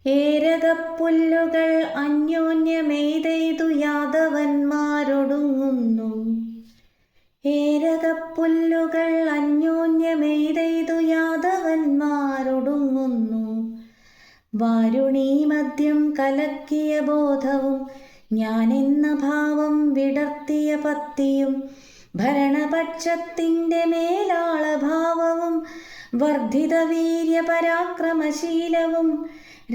ഏരകപ്പുല്ലുകൾ അന്യോന്യമെയ്തെയ്തു യാദവന്മാരൊടുങ്ങുന്നു. ഏരകപ്പുല്ലുകൾ അന്യോന്യമെയ്തെയ്തു യാദവന്മാരൊടുങ്ങുന്നു. വാരുണീ മദ്യം കലക്കിയ ബോധവും ഞാനെന്ന ഭാവം വിടർത്തിയ പത്തിയും ഭരണപക്ഷത്തിൻ്റെ മേലാളഭാവവും വർദ്ധിത വീര്യപരാക്രമശീലവും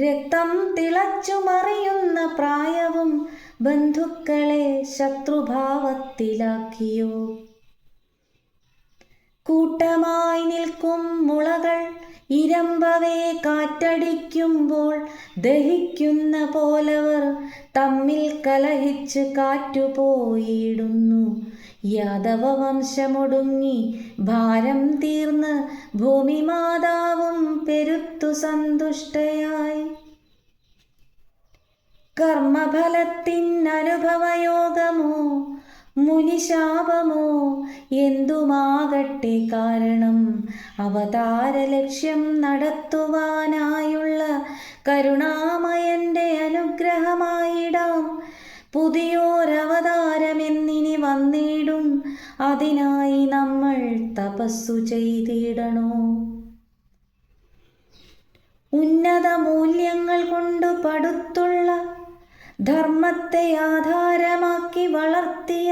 രക്തം തിളച്ചു മറിയുന്ന പ്രായവും ബന്ധുക്കളെ ശത്രുഭാവത്തിലാക്കിയോ. കൂട്ടമായി നിൽക്കും മുളകൾ ഇരമ്പവേ കാറ്റടിക്കുമ്പോൾ ദഹിക്കുന്ന പോലവർ തമ്മിൽ കലഹിച്ച് കാറ്റുപോയിടുന്നു. യാദവ വംശമൊടുങ്ങി ഭാരം തീർന്ന് ഭൂമിമാതാവും പെരുത്തു സന്തുഷ്ടയായി. കർമ്മഫലത്തിനനുഭവയോഗമോ മുനിശാപമോ എന്തുമാകട്ടെ കാരണം അവതാര ലക്ഷ്യം നടത്തുവാനായുള്ള കരുണാമയന്റെ അനുഗ്രഹമായിടാം. പുതിയോരവതാരമെന്നിനി വന്നിടും, അതിനായി നമ്മൾ തപസ്സു ചെയ്തിടണോ. ഉന്നത മൂല്യങ്ങൾ കൊണ്ട് പടുത്തുള്ള ധർമ്മത്തെ ആധാരമാക്കി വളർത്തിയ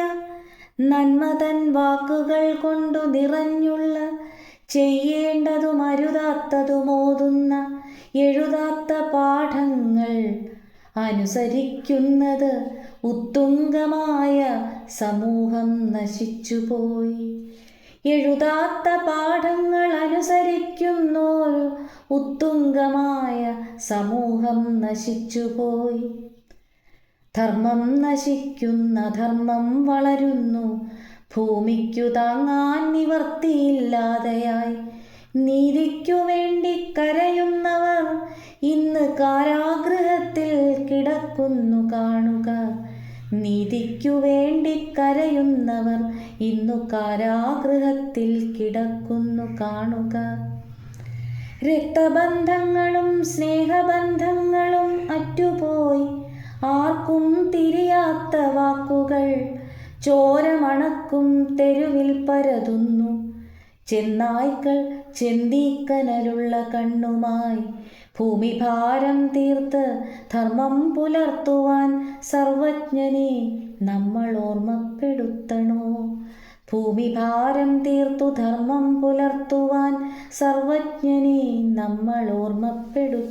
നന്മതൻ വാക്കുകൾ കൊണ്ടു നിറഞ്ഞുള്ള ചെയ്യേണ്ടതും അരുതാത്തതുമോതുന്ന എഴുതാത്ത പാഠങ്ങൾ അനുസരിക്കുന്നത് ഉത്തുംഗമായ സമൂഹം നശിച്ചുപോയി. എഴുതാത്ത പാഠങ്ങൾ അനുസരിക്കുന്നൊരു ഉത്തുംഗമായ സമൂഹം നശിച്ചുപോയി. ധർമ്മം നശിക്കുന്ന ധർമ്മം വളരുന്നു, ഭൂമിക്കു താങ്ങാൻ നിവർത്തിയില്ലാതെയായി. നീതിക്കു വേണ്ടി കരയുന്നവർ ഇന്ന് കാരാഗൃഹത്തിൽ കിടക്കുന്നു കാണുക. നീതിക്കു വേണ്ടി കരയുന്നവർ ഇന്നു കാരാഗൃഹത്തിൽ കിടക്കുന്നു കാണുക. രക്തബന്ധങ്ങളും സ്നേഹബന്ധങ്ങളും അറ്റുപോയി, ആർക്കും തിരിയാത്ത വാക്കുകൾ ചോരമണക്കും തെരുവിൽ പരതുന്നു. ചെന്നായ്ക്കൾ ചെന്തീക്കനലുള്ള കണ്ണുമായി ഭൂമിഭാരം തീർത്ത് ധർമ്മം പുലർത്തുവാൻ സർവജ്ഞനെ നമ്മൾ ഓർമ്മപ്പെടുത്തണോ. ഭൂമിഭാരം തീർത്തു ധർമ്മം പുലർത്തുവാൻ സർവജ്ഞനെ നമ്മൾ ഓർമ്മപ്പെടുത്തണോ.